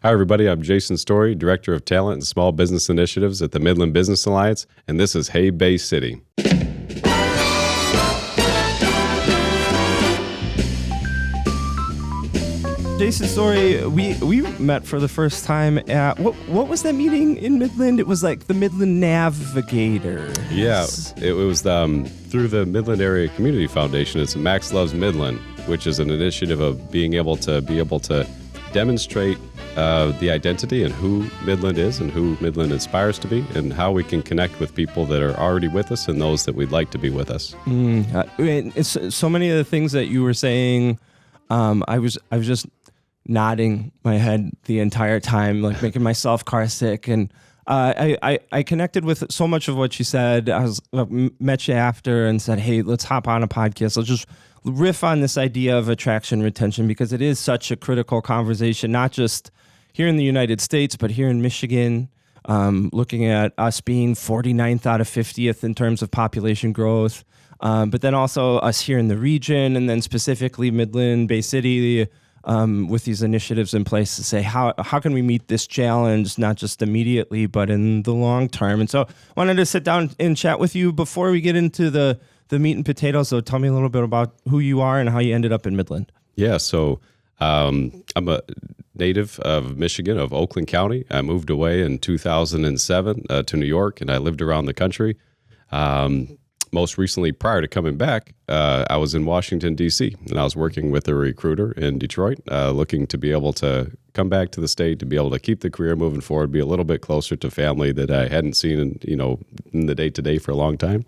Hi, everybody. I'm Jason Story, Director of Talent and Small Business Initiatives at the Midland Business Alliance, and this is Hey Bay City. Jason Story, we met for the first time at, what was that meeting in Midland? It was like the Midland Navigators. Yeah, it was through the Midland Area Community Foundation. It's Max Loves Midland, which is an initiative of being able to demonstrate the identity and who Midland is and who Midland aspires to be and how we can connect with people that are already with us and those that we'd like to be with us. It's so many of the things that you were saying, I was just nodding my head the entire time, like making myself car sick. And I connected with so much of what you said. I met you after and said, hey, let's hop on a podcast. Let's just riff on this idea of attraction retention, because it is such a critical conversation, not just here in the United States, but here in Michigan, looking at us being 49th out of 50th in terms of population growth, but then also us here in the region, and then specifically Midland, Bay City, with these initiatives in place to say, how can we meet this challenge, not just immediately, but in the long term? And so I wanted to sit down and chat with you before we get into the meat and potatoes. So tell me a little bit about who you are and how you ended up in Midland. Yeah, so I'm a native of Michigan, of Oakland County. I moved away in 2007 to New York, and I lived around the country. Most recently, prior to coming back, I was in Washington, D.C., and I was working with a recruiter in Detroit, looking to be able to come back to the state, to be able to keep the career moving forward, be a little bit closer to family that I hadn't seen in the day-to-day for a long time.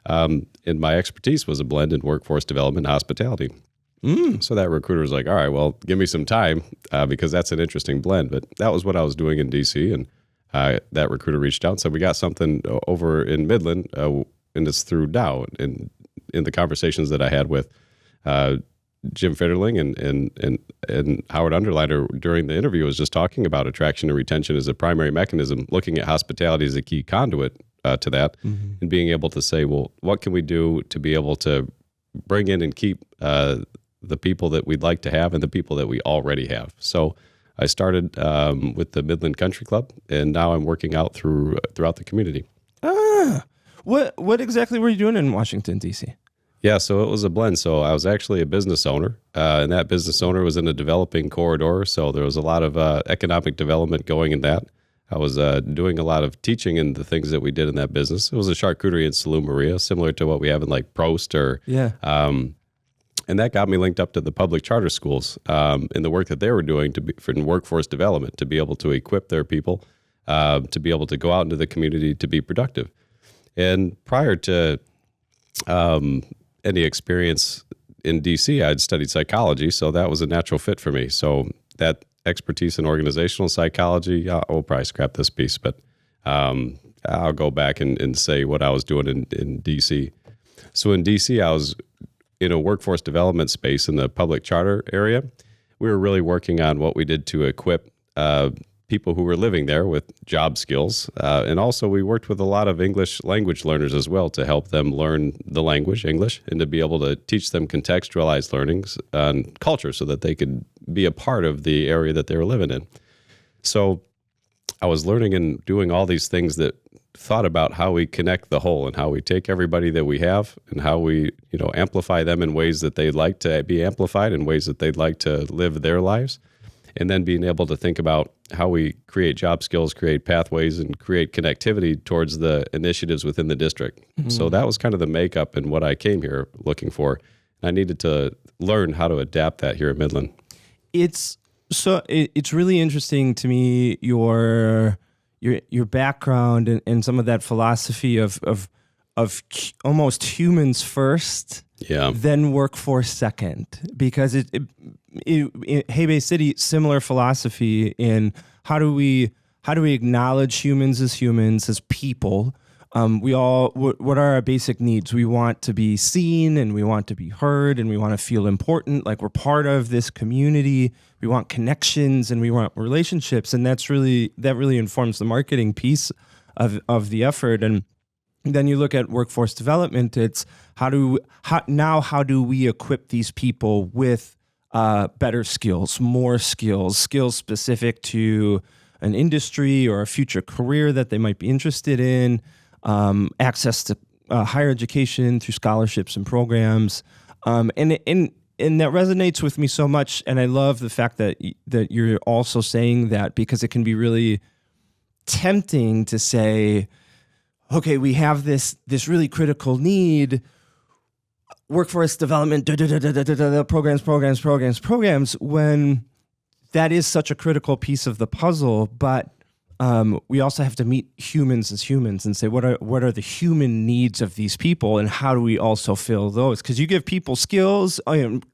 And my expertise was a blend in workforce development and hospitality. So that recruiter was like, all right, well, give me some time because that's an interesting blend. But that was what I was doing in D.C., and that recruiter reached out and said, we got something over in Midland, and it's through Dow. And in the conversations that I had with Jim Fitterling and Howard Underliner during the interview, was just talking about attraction and retention as a primary mechanism, looking at hospitality as a key conduit to that, and being able to say, well, what can we do to be able to bring in and keep the people that we'd like to have and the people that we already have. So I started with the Midland Country Club, and now I'm working out throughout the community. What exactly were you doing in Washington, D.C.? Yeah, so it was a blend. So I was actually a business owner, and that business owner was in a developing corridor, so there was a lot of economic development going in that. I was doing a lot of teaching in the things that we did in that business. It was a charcuterie and Saloon Maria, similar to what we have in like Prost or... Yeah. And that got me linked up to the public charter schools in the work that they were doing for workforce development, to be able to equip their people, to be able to go out into the community to be productive. And prior to any experience in D.C., I'd studied psychology, so that was a natural fit for me. So that expertise in organizational psychology, we'll probably scrap this piece, but I'll go back and say what I was doing in D.C. So in D.C., I was in a workforce development space in the public charter area. We were really working on what we did to equip people who were living there with job skills. And also we worked with a lot of English language learners as well to help them learn the language, English, and to be able to teach them contextualized learnings on culture so that they could be a part of the area that they were living in. So I was learning and doing all these things that thought about how we connect the whole and how we take everybody that we have and how we, amplify them in ways that they'd like to be amplified, in ways that they'd like to live their lives. And then being able to think about how we create job skills, create pathways, and create connectivity towards the initiatives within the district. Mm-hmm. So that was kind of the makeup and what I came here looking for. And I needed to learn how to adapt that here at Midland. It's really interesting to me, your background and some of that philosophy of almost humans first, then workforce second, because Hey Bay City, similar philosophy in how do we acknowledge humans as people. What are our basic needs? We want to be seen, and we want to be heard, and we want to feel important, like we're part of this community. We want connections, and we want relationships, and that really informs the marketing piece of the effort. And then you look at workforce development. It's how do we equip these people with better skills, more skills, skills specific to an industry or a future career that they might be interested in, access to higher education through scholarships and programs. And that resonates with me so much. And I love the fact that you're also saying that, because it can be really tempting to say, okay, we have this really critical need, workforce development, programs, when that is such a critical piece of the puzzle. But we also have to meet humans as humans and say, what are the human needs of these people, and how do we also fill those? Because you give people skills,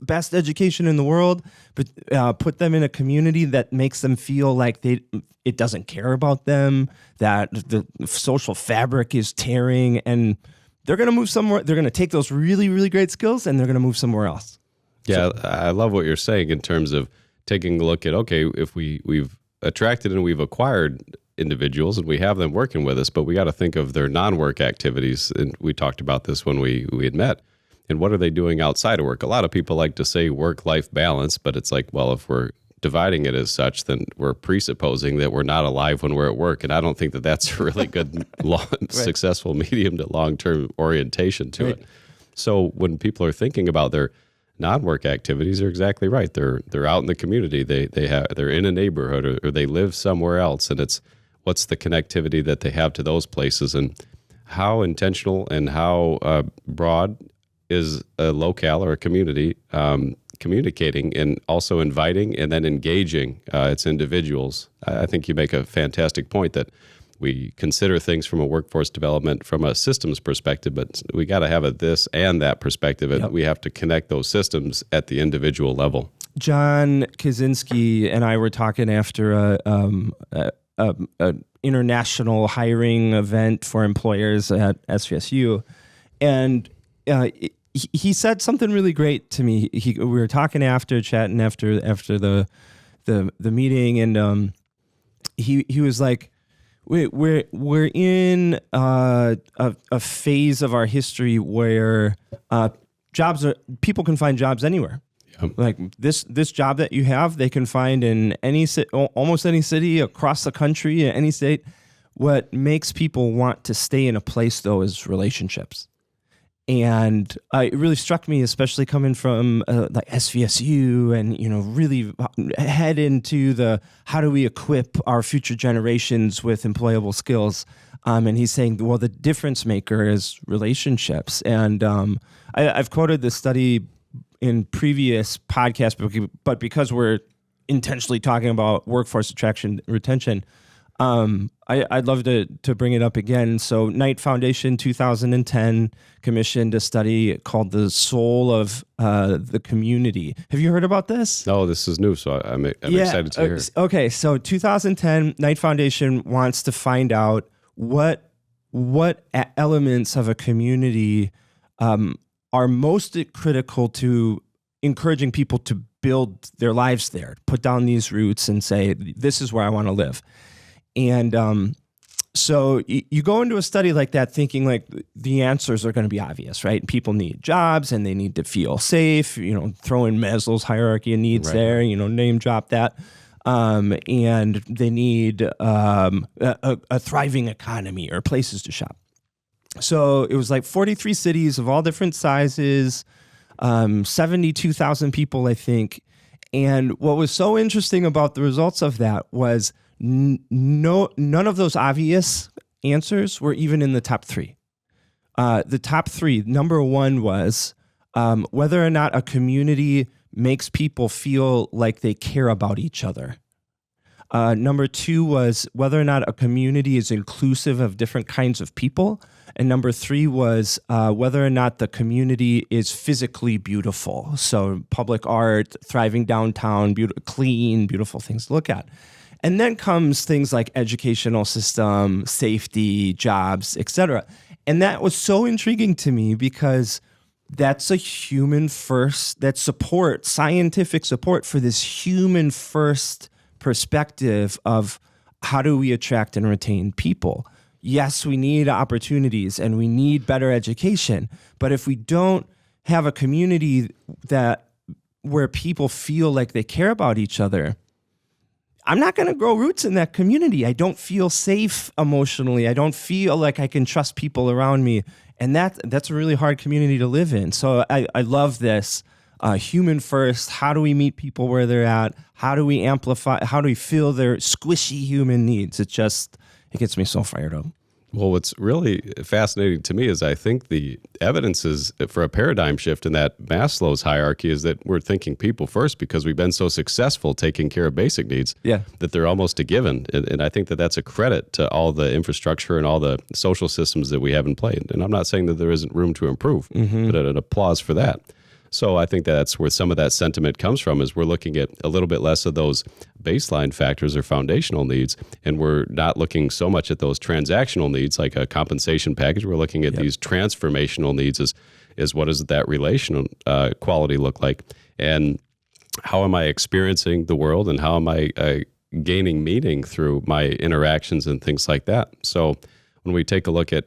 best education in the world, but put them in a community that makes them feel like it doesn't care about them, that the social fabric is tearing, and they're going to move somewhere. They're going to take those really, really great skills and they're going to move somewhere else. Yeah, I love what you're saying in terms of taking a look at, okay, if we've attracted and we've acquired individuals and we have them working with us, but we got to think of their non-work activities. And we talked about this when we had met. And what are they doing outside of work? A lot of people like to say work-life balance, but it's like, well, if we're dividing it as such, then we're presupposing that we're not alive when we're at work. And I don't think that that's a really good, successful medium to long-term orientation to it. So when people are thinking about their non-work activities, are exactly right. They're out in the community. They're in a neighborhood, or they live somewhere else, and it's what's the connectivity that they have to those places, and how intentional and how broad is a locale or a community communicating and also inviting and then engaging its individuals. I think you make a fantastic point that we consider things from a workforce development, from a systems perspective, but we got to have a this and that perspective, and we have to connect those systems at the individual level. John Kaczynski and I were talking after a international hiring event for employers at SVSU, and he said something really great to me. We were talking chatting after the meeting, and he was like, We're in a phase of our history where people can find jobs anywhere. Yep. Like this job that you have, they can find in almost any city across the country, any state. What makes people want to stay in a place, though, is relationships. And it really struck me, especially coming from like SVSU, and really head into the how do we equip our future generations with employable skills. And he's saying, well, the difference maker is relationships. And I've quoted this study in previous podcasts, but because we're intentionally talking about workforce attraction, retention, I'd love to bring it up again. So Knight Foundation 2010 commissioned a study called The Soul of the Community. Have you heard about this? No, this is new, so I'm excited to hear. Okay, so 2010, Knight Foundation wants to find out what elements of a community are most critical to encouraging people to build their lives there, put down these roots and say, this is where I want to live. And so you go into a study like that thinking like the answers are going to be obvious, right? People need jobs and they need to feel safe, throw in Maslow's hierarchy of needs there, name drop that. And they need a thriving economy or places to shop. So it was like 43 cities of all different sizes, 72,000 people, I think. And what was so interesting about the results of that was none of those obvious answers were even in the top three. The top three, number one was whether or not a community makes people feel like they care about each other. Number two was whether or not a community is inclusive of different kinds of people. And number three was whether or not the community is physically beautiful. So public art, thriving downtown, clean, beautiful things to look at. And then comes things like educational system, safety, jobs, etc. And that was so intriguing to me because that's a human first, that support, scientific support for this human first perspective of how do we attract and retain people. Yes, we need opportunities and we need better education, but if we don't have a community that where people feel like they care about each other, I'm not going to grow roots in that community. I don't feel safe emotionally. I don't feel like I can trust people around me. And that's a really hard community to live in. So I love this. Human first. How do we meet people where they're at? How do we amplify? How do we feel their squishy human needs? It gets me so fired up. Well, what's really fascinating to me is I think the evidence is for a paradigm shift in that Maslow's hierarchy is that we're thinking people first because we've been so successful taking care of basic needs that they're almost a given. And I think that that's a credit to all the infrastructure and all the social systems that we have in play. And I'm not saying that there isn't room to improve, but an applause for that. So I think that's where some of that sentiment comes from is we're looking at a little bit less of those baseline factors or foundational needs, and we're not looking so much at those transactional needs like a compensation package. We're looking at these transformational needs as what does that relational quality look like, and how am I experiencing the world, and how am I gaining meaning through my interactions and things like that. So when we take a look at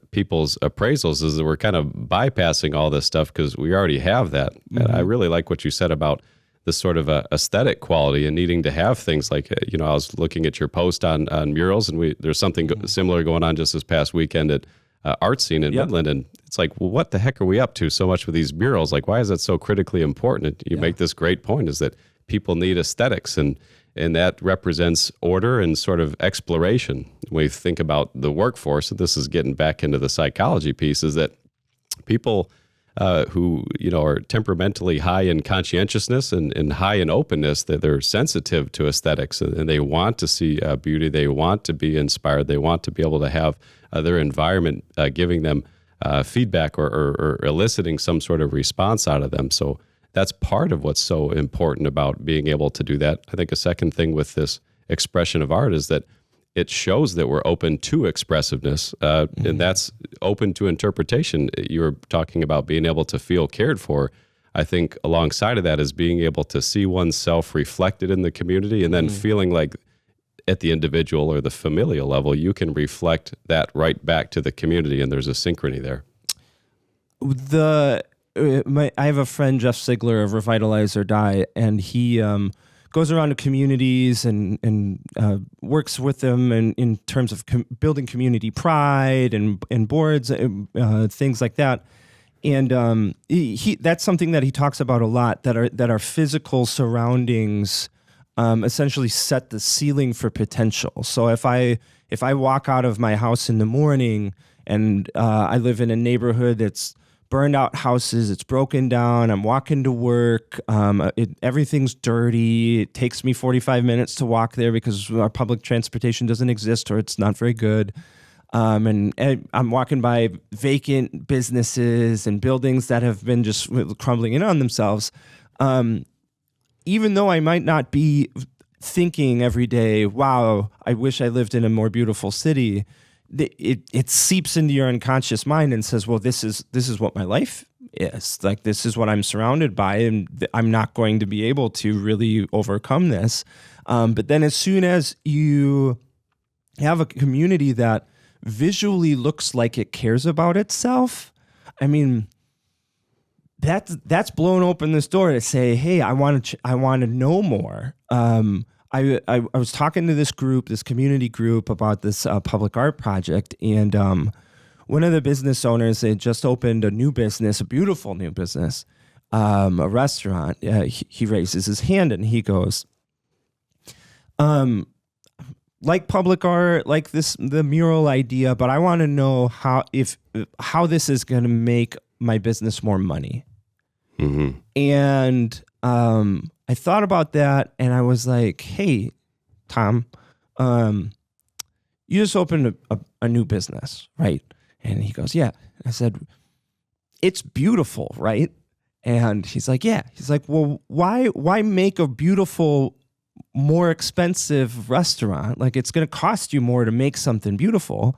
people's appraisals is that we're kind of bypassing all this stuff because we already have that. And I really like what you said about this sort of aesthetic quality and needing to have things like, I was looking at your post on murals, and there's something similar going on just this past weekend at Art Scene in Midland. And it's like, well, what the heck are we up to so much with these murals? Like, why is that so critically important? And you make this great point is that people need aesthetics, and that represents order and sort of exploration. When we think about the workforce, and this is getting back into the psychology piece, is that people who are temperamentally high in conscientiousness and high in openness, that they're sensitive to aesthetics, and they want to see beauty, they want to be inspired, they want to be able to have their environment giving them feedback or eliciting some sort of response out of them. So that's part of what's so important about being able to do that. I think a second thing with this expression of art is that it shows that we're open to expressiveness, and that's open to interpretation. You were talking about being able to feel cared for. I think alongside of that is being able to see oneself reflected in the community, and then feeling like at the individual or the familial level, you can reflect that right back to the community, and there's a synchrony there. I have a friend, Jeff Sigler of Revitalize or Die, and he goes around to communities and works with them in terms of building community pride and boards, things like that. And that's something that he talks about a lot, that our physical surroundings essentially set the ceiling for potential. So if I walk out of my house in the morning and I live in a neighborhood that's burned out houses, it's broken down, I'm walking to work, everything's dirty, it takes me 45 minutes to walk there because our public transportation doesn't exist or it's not very good. And I'm walking by vacant businesses and buildings that have been just crumbling in on themselves. Even though I might not be thinking every day, wow, I wish I lived in a more beautiful city, it seeps into your unconscious mind and says, well, this is what my life is. Like, this is what I'm surrounded by, and I'm not going to be able to really overcome this. But then as soon as you have a community that visually looks like it cares about itself, I mean, that's blown open this door to say, hey, I want to know more. I was talking to this community group about this public art project, and one of the business owners, they just opened a new business, a beautiful new business, a restaurant. He raises his hand and he goes, like public art, like the mural idea, but I want to know how this is going to make my business more money. Mm-hmm. And I thought about that, and I was like, hey, Tom, you just opened a new business, right? And he goes, yeah. I said, it's beautiful, right? And he's like, yeah. He's like, well, why make a beautiful, more expensive restaurant? Like, it's going to cost you more to make something beautiful,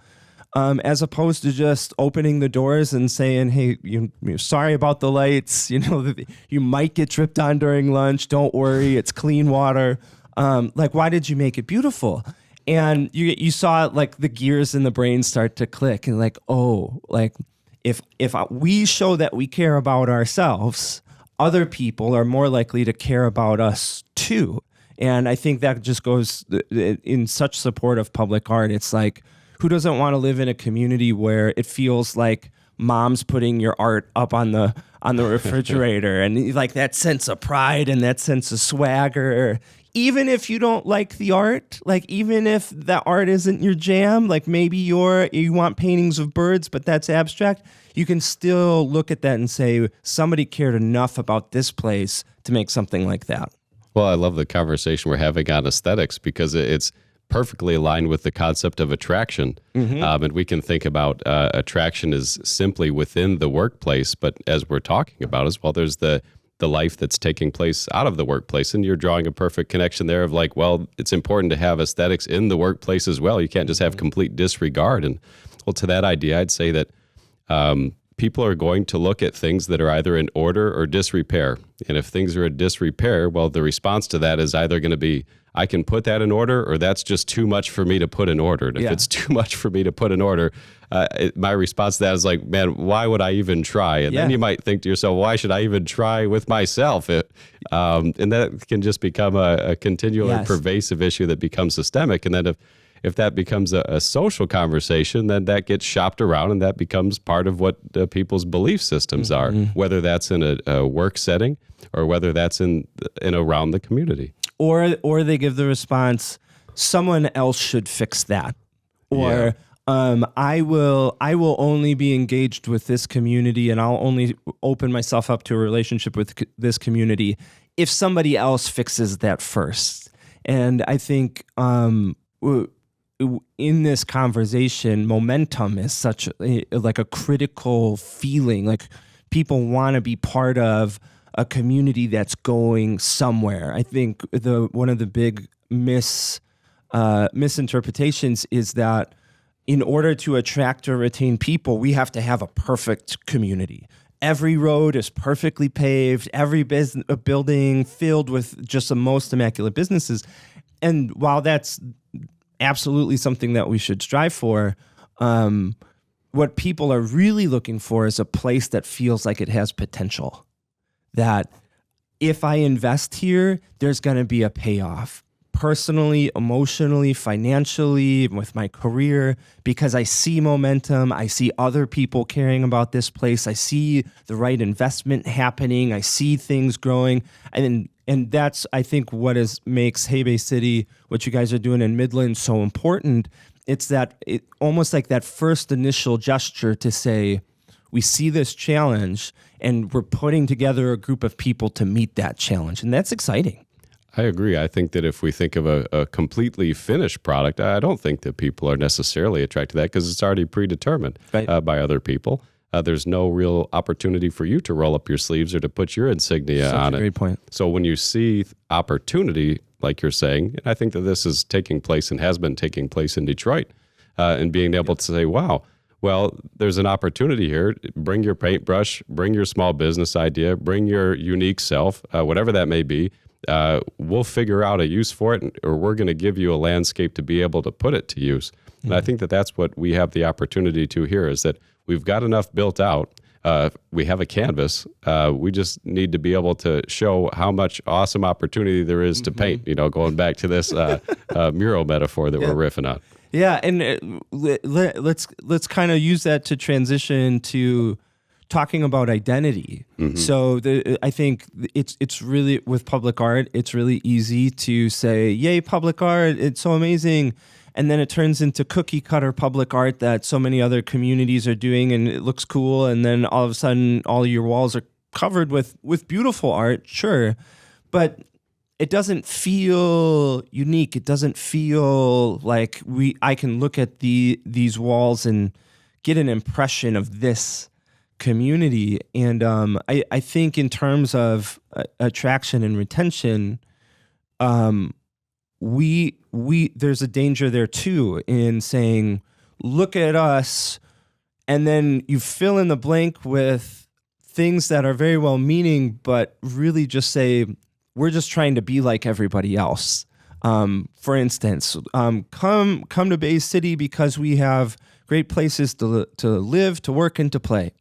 as opposed to just opening the doors and saying, hey, you're sorry about the lights. You might get dripped on during lunch. Don't worry, it's clean water. Like, why did you make it beautiful? And you saw like the gears in the brain start to click, and like, oh, like if we show that we care about ourselves, other people are more likely to care about us too. And I think that just goes in such support of public art. It's like, who doesn't want to live in a community where it feels like mom's putting your art up on the refrigerator and like that sense of pride and that sense of swagger, even if you don't like the art, like even if the art isn't your jam, like maybe you want paintings of birds, but that's abstract, you can still look at that and say somebody cared enough about this place to make something like that. Well, I love the conversation we're having on aesthetics because it's perfectly aligned with the concept of attraction. And we can think about attraction as simply within the workplace, but as we're talking about as well, there's the life that's taking place out of the workplace. And you're drawing a perfect connection there of like, well, it's important to have aesthetics in the workplace as well. You can't just have complete disregard. And well, to that idea, I'd say that people are going to look at things that are either in order or disrepair. And if things are in disrepair, well, the response to that is either going to be, I can put that in order, or that's just too much for me to put in order. And if it's too much for me to put in order, my response to that is like, man, why would I even try? And then you might think to yourself, why should I even try with myself? And that can just become a continual and pervasive issue that becomes systemic. And then if that becomes a social conversation, then that gets shopped around and that becomes part of what people's belief systems are, whether that's in a work setting or whether that's in around the community. Or they give the response, someone else should fix that. Or I will only be engaged with this community and I'll only open myself up to a relationship with this community if somebody else fixes that first. And I think in this conversation, momentum is such like a critical feeling. Like people want to be part of a community that's going somewhere. I think one of the big misinterpretations is that in order to attract or retain people, we have to have a perfect community. Every road is perfectly paved, every building filled with just the most immaculate businesses. And while that's absolutely something that we should strive for, what people are really looking for is a place that feels like it has potential. That if I invest here, there's going to be a payoff personally, emotionally, financially, with my career, because I see momentum. I see other people caring about this place. I see the right investment happening. I see things growing. And that's, I think, what makes Hay Bay City, what you guys are doing in Midland, so important. It's that almost like that first initial gesture to say, we see this challenge and we're putting together a group of people to meet that challenge. And that's exciting. I agree. I think that if we think of a completely finished product, I don't think that people are necessarily attracted to that because it's already predetermined by other people. There's no real opportunity for you to roll up your sleeves or to put your insignia on it. Great point. So when you see opportunity, like you're saying, and I think that this is taking place and has been taking place in Detroit, and being able to say, wow, well, there's an opportunity here. Bring your paintbrush, bring your small business idea, bring your unique self, whatever that may be. We'll figure out a use for it, or we're going to give you a landscape to be able to put it to use. And I think that that's what we have the opportunity to here is that we've got enough built out. We have a canvas. We just need to be able to show how much awesome opportunity there is to paint, going back to this mural metaphor that we're riffing on. Yeah, and let's kind of use that to transition to talking about identity. So I think it's really, with public art, it's really easy to say, yay, public art, it's so amazing. And then it turns into cookie cutter public art that so many other communities are doing and it looks cool. And then all of a sudden, all your walls are covered with beautiful art, sure. But it doesn't feel unique. It doesn't feel like I can look at these walls and get an impression of this community. And I think in terms of attraction and retention, there's a danger there too in saying, look at us, and then you fill in the blank with things that are very well meaning, but really just say, we're just trying to be like everybody else. For instance, come to Bay City because we have great places to live, to work, and to play.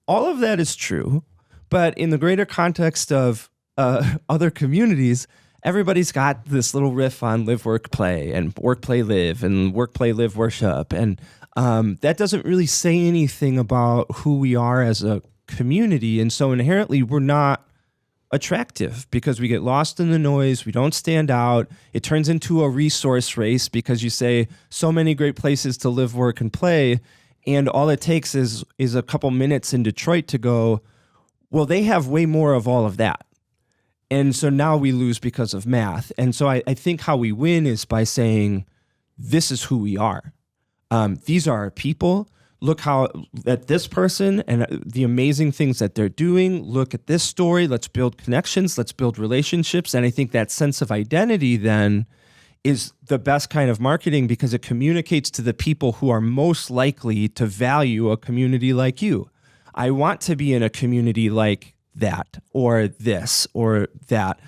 All of that is true, But in the greater context of other communities, everybody's got this little riff on live, work, play, and work, play, live, and work, play, live, worship. And that doesn't really say anything about who we are as a community. And so inherently, we're not attractive because we get lost in the noise. We don't stand out. It turns into a resource race because you say so many great places to live, work, and play. And all it takes is a couple minutes in Detroit to go, well, they have way more of all of that. And so now we lose because of math. And so I think how we win is by saying, this is who we are. These are our people. Look how at this person and the amazing things that they're doing. Look at this story. Let's build connections. Let's build relationships. And I think that sense of identity then is the best kind of marketing because it communicates to the people who are most likely to value a community like you. I want to be in a community like that or this or that.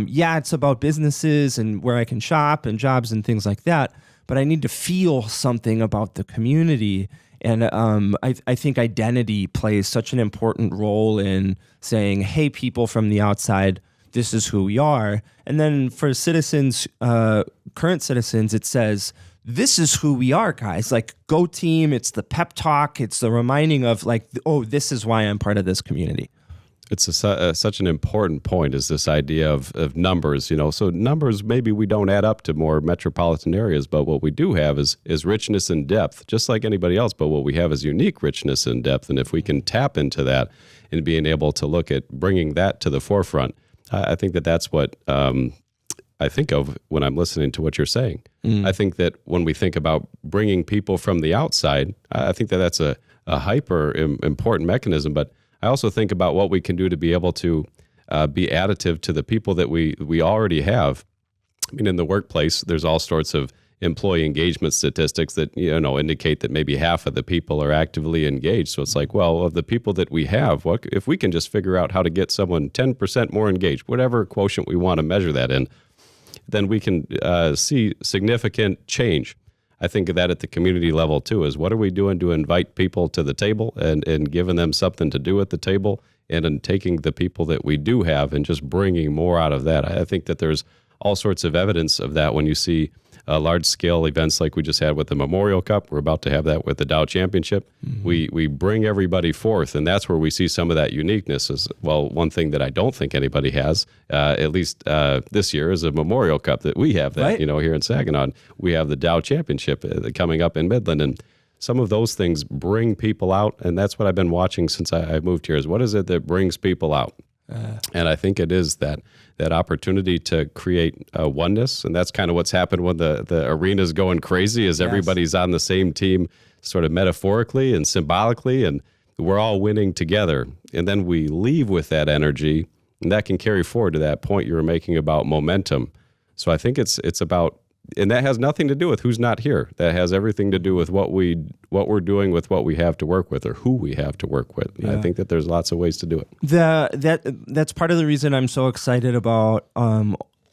Yeah, it's about businesses and where I can shop and jobs and things like that, but I need to feel something about the community. And I think identity plays such an important role in saying, hey, people from the outside, this is who we are. And then for citizens, current citizens, it says, this is who we are, guys. Like, go team. It's the pep talk. It's the reminding of like, oh, this is why I'm part of this community. It's such an important point is this idea of numbers, so numbers, maybe we don't add up to more metropolitan areas, but what we do have is richness and depth, just like anybody else. But what we have is unique richness and depth. And if we can tap into that and being able to look at bringing that to the forefront, I think that's what I think of when I'm listening to what you're saying. I think that when we think about bringing people from the outside, I think that's a hyper important mechanism, but I also think about what we can do to be able to be additive to the people that we already have. I mean, in the workplace, there's all sorts of employee engagement statistics that indicate that maybe half of the people are actively engaged. So it's like, well, of the people that we have, what if we can just figure out how to get someone 10% more engaged, whatever quotient we want to measure that in, then we can see significant change. I think of that at the community level too, is what are we doing to invite people to the table and giving them something to do at the table and in taking the people that we do have and just bringing more out of that. I think that there's all sorts of evidence of that when you see large-scale events like we just had with the Memorial Cup. We're about to have that with the Dow Championship. Mm-hmm. We bring everybody forth, and that's where we see some of that uniqueness. Is, well, one thing that I don't think anybody has, at least this year, is a Memorial Cup that we have that, right. Here in Saginaw. We have the Dow Championship coming up in Midland, and some of those things bring people out, and that's what I've been watching since I moved here, is what is it that brings people out? And I think it is that opportunity to create oneness, and that's kind of what's happened when the arena's going crazy, is everybody's on the same team, sort of metaphorically and symbolically, and we're all winning together. And then we leave with that energy, and that can carry forward to that point you were making about momentum. So I think it's about, and that has nothing to do with who's not here. That has everything to do with what we're doing with what we have to work with, or who we have to work with. And I think that there's lots of ways to do it. That's part of the reason I'm so excited about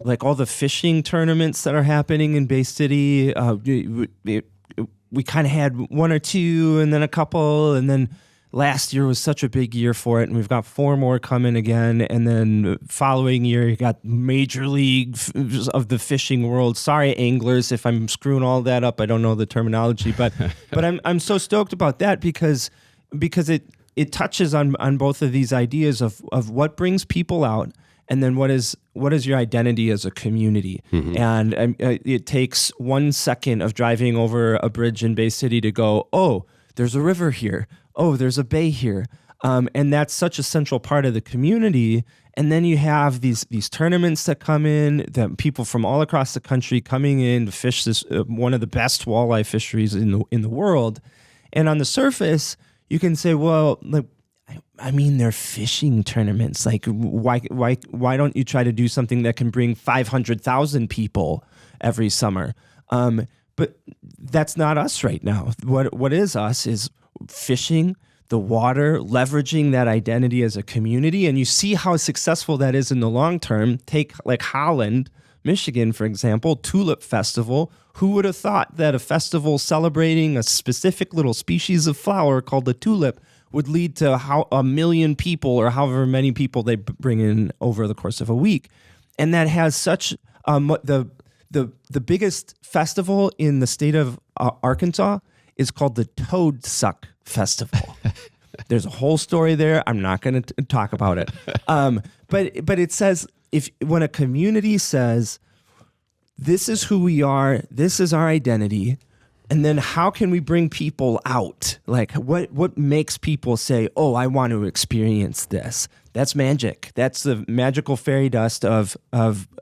like all the fishing tournaments that are happening in Bay City. We kind of had one or two, and then a couple, and then last year was such a big year for it, and we've got 4 more coming again. And then following year, you got Major League of the fishing world. Sorry, anglers, if I'm screwing all that up. I don't know the terminology, but I'm so stoked about that because it touches on both of these ideas of what brings people out, and then what is your identity as a community. Mm-hmm. And it takes 1 second of driving over a bridge in Bay City to go, oh, there's a river here. Oh, there's a bay here. And that's such a central part of the community. And then you have these tournaments that come in, that people from all across the country coming in to fish this one of the best walleye fisheries in the world. And on the surface, you can say, well, like, I mean, they're fishing tournaments. Like, why don't you try to do something that can bring 500,000 people every summer? But that's not us right now. What is us is fishing, the water, leveraging that identity as a community. And you see how successful that is in the long term. Take like Holland, Michigan, for example, Tulip Festival. Who would have thought that a festival celebrating a specific little species of flower called the tulip would lead to how 1 million people or however many people they bring in over the course of a week. And that has such the biggest festival in the state of Arkansas is called the Toad Suck Festival. There's a whole story there. I'm not going to talk about it. But it says when a community says, this is who we are, this is our identity, and then how can we bring people out? Like what makes people say, oh, I want to experience this? That's magic. That's the magical fairy dust of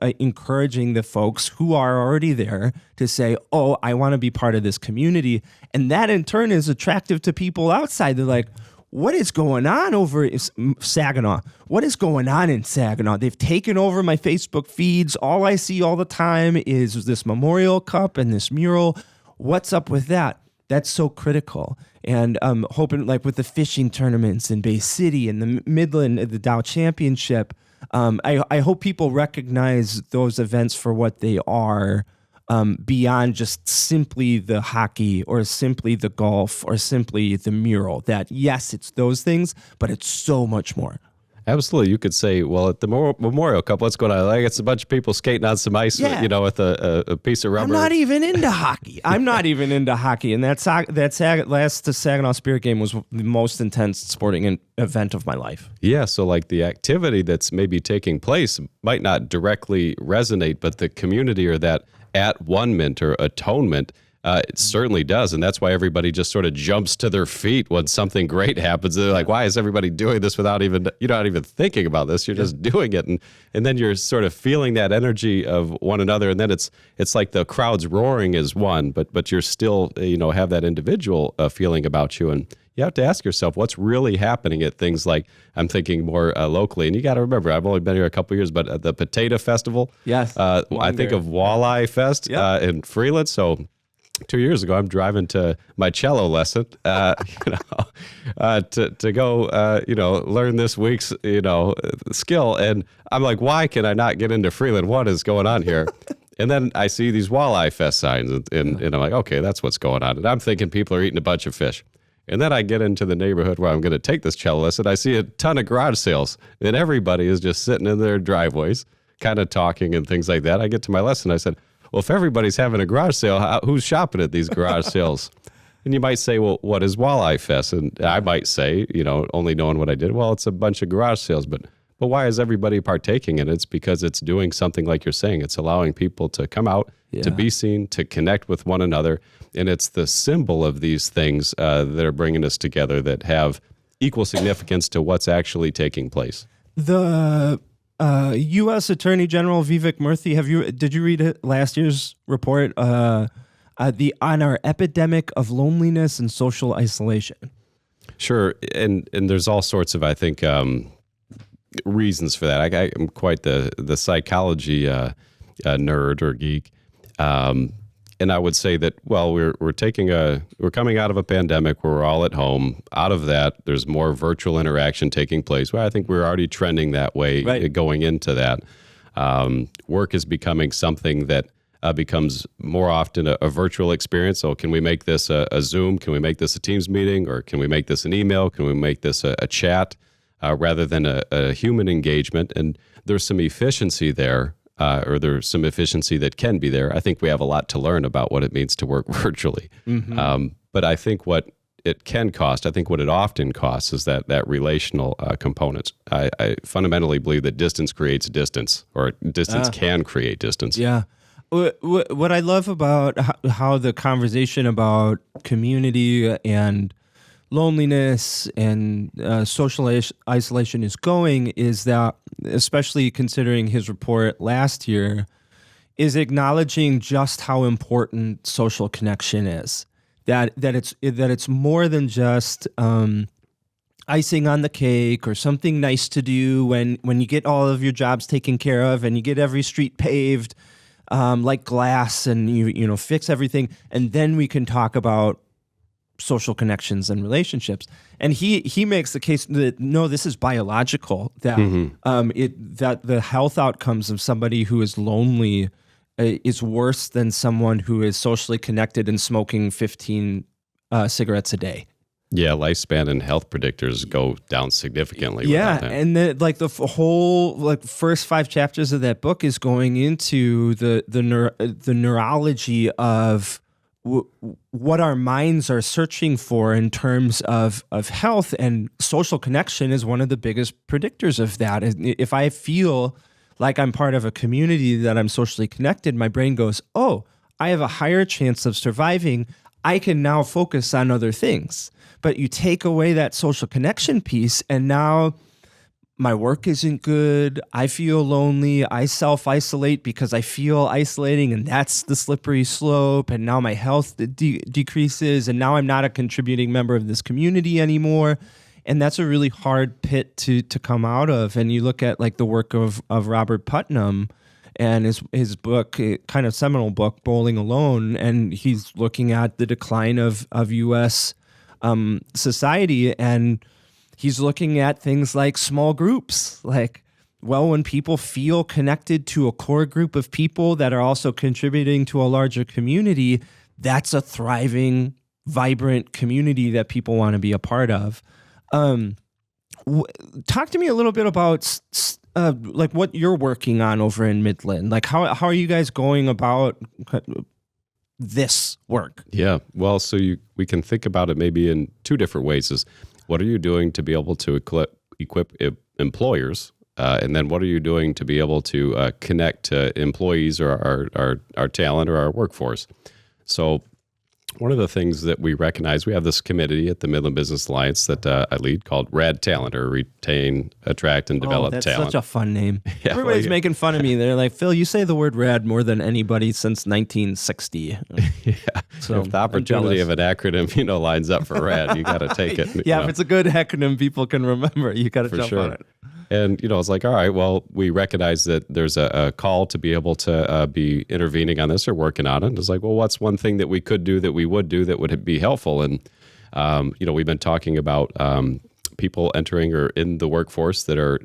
encouraging the folks who are already there to say, oh, I want to be part of this community. And that in turn is attractive to people outside. They're like, what is going on over Saginaw? What is going on in Saginaw? They've taken over my Facebook feeds. All I see all the time is this memorial cup and this mural. What's up with that? That's so critical. And hoping, like with the fishing tournaments in Bay City and the Midland, the Dow Championship, I hope people recognize those events for what they are, beyond just simply the hockey or simply the golf or simply the mural. That, yes, it's those things, but it's so much more. Absolutely. You could say, well, at the Memorial Cup, what's going on? Like, it's a bunch of people skating on some ice, Yeah. With a piece of rubber. I'm not even into hockey. And that last Saginaw Spirit game was the most intense sporting event of my life. Yeah, so like the activity that's maybe taking place might not directly resonate, but the community or that at-one-ment or atonement, it certainly does. And that's why everybody just sort of jumps to their feet when something great happens. They're like, why is everybody doing this without you're not even thinking about this. You're just doing it. And then you're sort of feeling that energy of one another. And then it's like the crowd's roaring is one, but you're still, have that individual feeling about you. And you have to ask yourself what's really happening at things like, I'm thinking more locally. And you got to remember, I've only been here a couple of years, but the Potato Festival. Yes. I think of Walleye Fest in Freeland. So 2 years ago, I'm driving to my cello lesson, to go, learn this week's, skill. And I'm like, why can I not get into Freeland? What is going on here? And then I see these Walleye Fest signs, and I'm like, okay, that's what's going on. And I'm thinking people are eating a bunch of fish. And then I get into the neighborhood where I'm going to take this cello lesson. I see a ton of garage sales, and everybody is just sitting in their driveways, kind of talking and things like that. I get to my lesson. I said, well, if everybody's having a garage sale, who's shopping at these garage sales? And you might say, well, what is Walleye Fest? And I might say, only knowing what I did, well, it's a bunch of garage sales. But why is everybody partaking in it? It's because it's doing something like you're saying. It's allowing people to come out, to be seen, to connect with one another. And it's the symbol of these things that are bringing us together that have equal significance to what's actually taking place. The U.S. Attorney General Vivek Murthy, did you read last year's report on our epidemic of loneliness and social isolation? Sure, and there's all sorts of, I think, reasons for that. I'm quite the psychology nerd or geek, and I would say that, well, we're coming out of a pandemic where we're all at home. Out of that, there's more virtual interaction taking place. Well, I think we're already trending that way going into that. Work is becoming something that becomes more often a virtual experience. So can we make this a Zoom? Can we make this a Teams meeting? Or can we make this an email? Can we make this a chat rather than a human engagement? And there's some efficiency there. Or there's some efficiency that can be there. I think we have a lot to learn about what it means to work virtually. Mm-hmm. But I think what it can cost, I think what it often costs is that relational component. I fundamentally believe that distance creates distance, or distance can create distance. Yeah. What I love about how the conversation about community and loneliness and social isolation is going is that, especially considering his report last year, is acknowledging just how important social connection is. That it's more than just icing on the cake or something nice to do when you get all of your jobs taken care of and you get every street paved like glass, and you fix everything, and then we can talk about social connections and relationships. And he makes the case that no, this is biological, that that the health outcomes of somebody who is lonely is worse than someone who is socially connected and smoking 15 cigarettes a day. Yeah, lifespan and health predictors go down significantly. Yeah, without that. and then like whole like first 5 chapters of that book is going into the neurology of what our minds are searching for in terms of health, and social connection is one of the biggest predictors of that. If I feel like I'm part of a community, that I'm socially connected, my brain goes, oh, I have a higher chance of surviving. I can now focus on other things. But you take away that social connection piece, and now my work isn't good. I feel lonely. I self-isolate because I feel isolating, and that's the slippery slope. And now my health decreases, and now I'm not a contributing member of this community anymore. And that's a really hard pit to come out of. And you look at like the work of Robert Putnam and his book, kind of seminal book, Bowling Alone, and he's looking at the decline of U.S. Society, and he's looking at things like small groups, like, well, when people feel connected to a core group of people that are also contributing to a larger community, that's a thriving, vibrant community that people want to be a part of. Talk to me a little bit about like what you're working on over in Midland. Like how are you guys going about this work? Yeah, well, so we can think about it maybe in 2 different ways. Is what are you doing to be able to equip employers, and then what are you doing to be able to connect to employees or our talent or our workforce? So one of the things that we recognize, we have this committee at the Midland Business Alliance that I lead called RADTalent, or Retain, Attract, and Develop that's Talent. Such a fun name. Yeah, Everybody's making fun of me. They're like, Phil, you say the word rad more than anybody since 1960. Yeah. So if the opportunity of an acronym, lines up for RAD, you got to take it. Yeah, if it's a good acronym people can remember, you got to jump on it. And, it's like, all right, well, we recognize that there's a call to be able to be intervening on this or working on it. It's like, well, what's one thing that we could do that we would do that would be helpful? And, we've been talking about people entering or in the workforce that are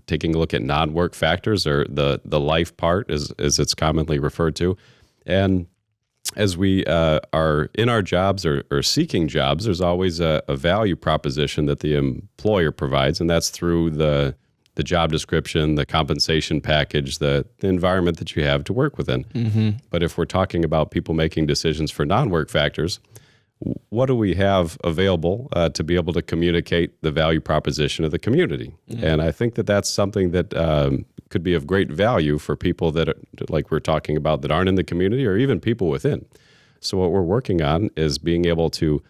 taking a look at non-work factors, or the life part, as it's commonly referred to. And as we are in our jobs or seeking jobs, there's always a value proposition that the employer provides, and that's through the job description, the compensation package, the environment that you have to work within. Mm-hmm. But if we're talking about people making decisions for non-work factors, what do we have available to be able to communicate the value proposition of the community? Mm-hmm. And I think that that's something that could be of great value for people that, like we're talking about, that aren't in the community, or even people within. So what we're working on is being able to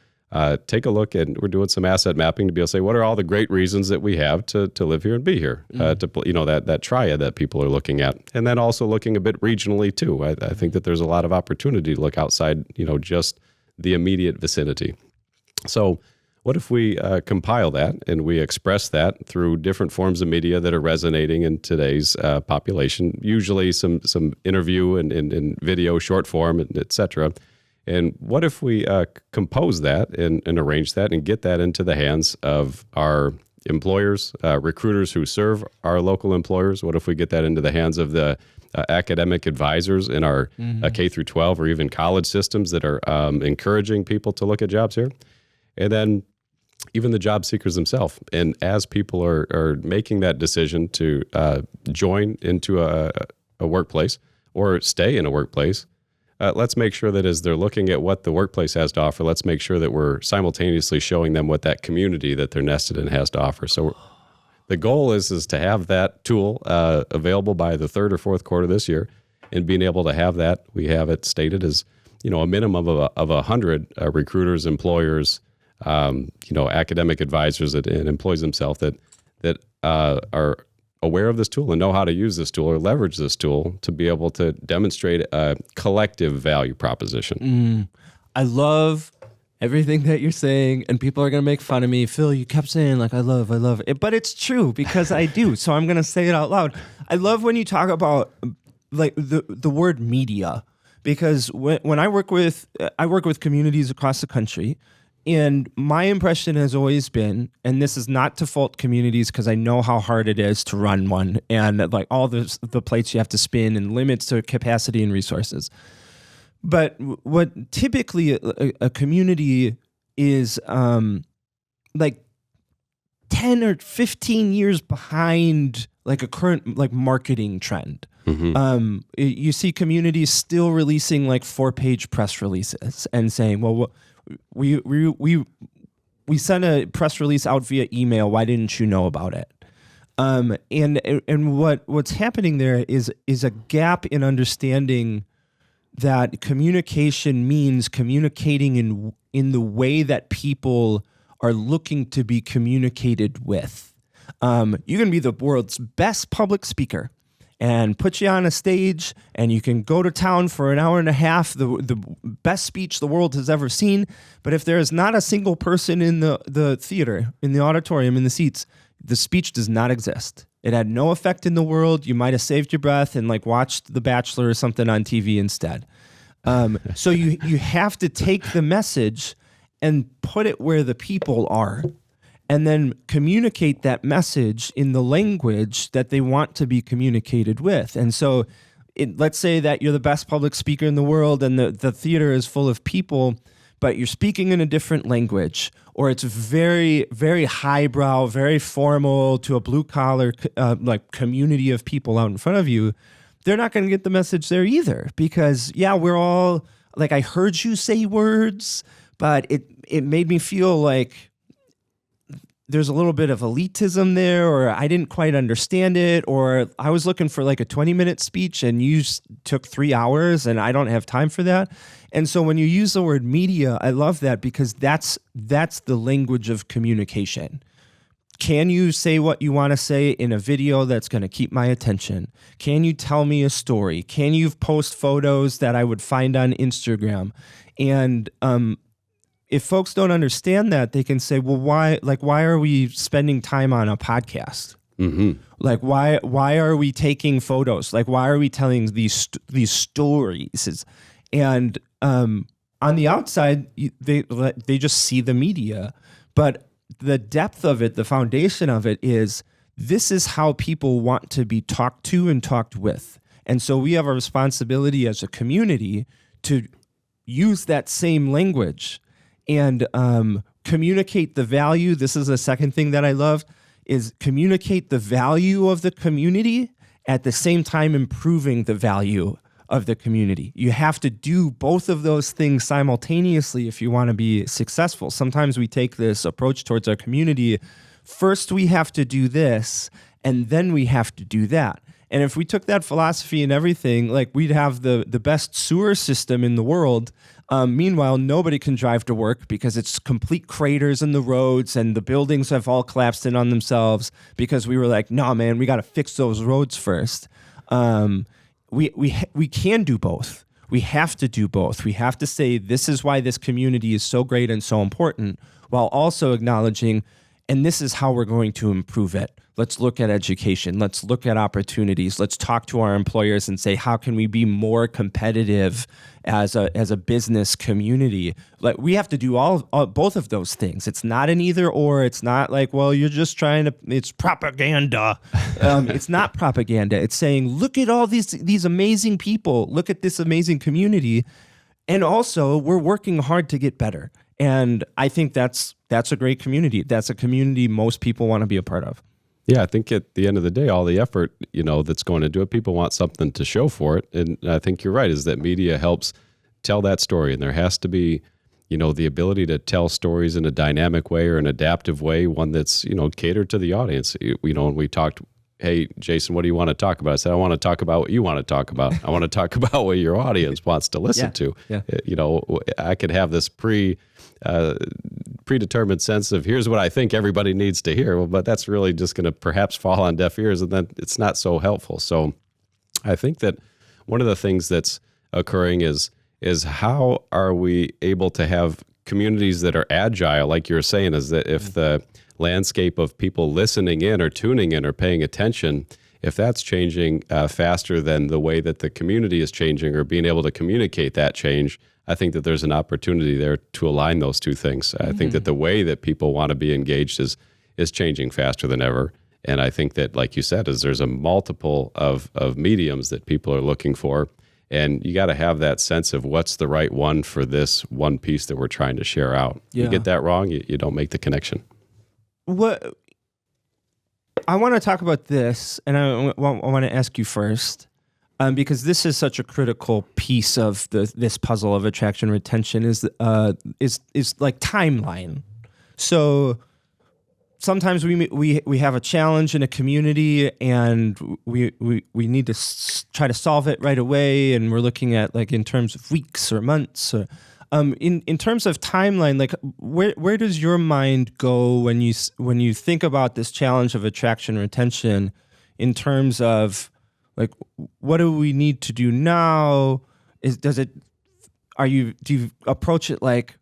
take a look, and we're doing some asset mapping to be able to say, what are all the great reasons that we have to live here and be here? That triad that people are looking at. And then also looking a bit regionally too. I think that there's a lot of opportunity to look outside, just the immediate vicinity. So what if we compile that and we express that through different forms of media that are resonating in today's population, usually some interview and video, short form, et cetera. And what if we compose that and arrange that and get that into the hands of our employers, recruiters who serve our local employers? What if we get that into the hands of the academic advisors in our K through 12 or even college systems that are encouraging people to look at jobs here? And then even the job seekers themselves. And as people are making that decision to join into a workplace or stay in a workplace, let's make sure that as they're looking at what the workplace has to offer, let's make sure that we're simultaneously showing them what that community that they're nested in has to offer. So the goal is to have that tool available by the 3rd or 4th quarter this year, and being able to have that, we have it stated as, a minimum of 100 recruiters, employers, academic advisors and employees themselves that are aware of this tool and know how to use this tool or leverage this tool to be able to demonstrate a collective value proposition. I love everything that you're saying, and people are going to make fun of me. Phil, you kept saying like, I love it, but it's true because I do. So I'm going to say it out loud. I love when you talk about like the word media, because when I work with communities across the country. And my impression has always been, and this is not to fault communities because I know how hard it is to run one, and like all the plates you have to spin and limits to capacity and resources. But what typically a community is like 10 or 15 years behind like a current like marketing trend. You see communities still releasing like 4-page press releases and saying, well, we sent a press release out via email. Why didn't you know about it? And what's happening there is a gap in understanding that communication means communicating in the way that people are looking to be communicated with. You can be the world's best public speaker and put you on a stage, and you can go to town for an hour and a half, the best speech the world has ever seen. But if there is not a single person in the theater, in the auditorium, in the seats, the speech does not exist. It had no effect in the world. You might have saved your breath and like watched The Bachelor or something on TV instead. So you have to take the message and put it where the people are, and then communicate that message in the language that they want to be communicated with. And so let's say that you're the best public speaker in the world and the theater is full of people, but you're speaking in a different language, or it's very, very highbrow, very formal to a blue collar like community of people out in front of you. They're not going to get the message there either, because we're all like, I heard you say words, but it made me feel like there's a little bit of elitism there, or I didn't quite understand it, or I was looking for like a 20-minute speech and you took 3 hours and I don't have time for that. And so when you use the word media, I love that, because that's the language of communication. Can you say what you want to say in a video that's going to keep my attention? Can you tell me a story? Can you post photos that I would find on Instagram? And if folks don't understand that, they can say, well, why are we spending time on a podcast? Like, why are we taking photos? Like, why are we telling these stories? And on the outside, they just see the media, but the depth of it, the foundation of it is, this is how people want to be talked to and talked with. And so we have a responsibility as a community to use that same language and communicate the value. This is the second thing that I love, is communicate the value of the community at the same time improving the value of the community. You have to do both of those things simultaneously if you want to be successful. Sometimes we take this approach towards our community. First, we have to do this, and then we have to do that. And if we took that philosophy and everything, like, we'd have the best sewer system in the world. Meanwhile, nobody can drive to work because it's complete craters in the roads, and the buildings have all collapsed in on themselves because we were like, no, man, we got to fix those roads first. We can do both. We have to do both. We have to say, this is why this community is so great and so important, while also acknowledging, and this is how we're going to improve it. Let's look at education. Let's look at opportunities. Let's talk to our employers and say, how can we be more competitive as a business community? Like, we have to do both of those things. It's not an either or. It's not like, well, you're just trying to, it's propaganda. It's not propaganda. It's saying, look at all these amazing people. Look at this amazing community. And also, we're working hard to get better. And I think that's a great community. That's a community most people want to be a part of. Yeah, I think at the end of the day, all the effort, that's going into it, people want something to show for it. And I think you're right, is that media helps tell that story. And there has to be, the ability to tell stories in a dynamic way or an adaptive way, one that's, catered to the audience. When we talked, hey, Jason, what do you want to talk about? I said, I want to talk about what you want to talk about. I want to talk about what your audience wants to listen to. Yeah. I could have this predetermined sense of, here's what I think everybody needs to hear. Well, but that's really just going to perhaps fall on deaf ears, and then it's not so helpful. So I think that one of the things that's occurring is how are we able to have communities that are agile, like you're saying, is that if the landscape of people listening in or tuning in or paying attention, if that's changing faster than the way that the community is changing or being able to communicate that change, I think that there's an opportunity there to align those two things. I think that the way that people want to be engaged is changing faster than ever. And I think that, like you said, is there's a multiple of mediums that people are looking for. And you got to have that sense of what's the right one for this one piece that we're trying to share out. Yeah. You get that wrong, you don't make the connection. what I want to talk about this, and I want to ask you first, because this is such a critical piece of this puzzle of attraction retention is like timeline. So sometimes we have a challenge in a community, and we need to try to solve it right away, and we're looking at like in terms of weeks or months. Or, in terms of timeline, like where does your mind go when you think about this challenge of attraction retention in terms of like what do we need to do now? Do you approach it like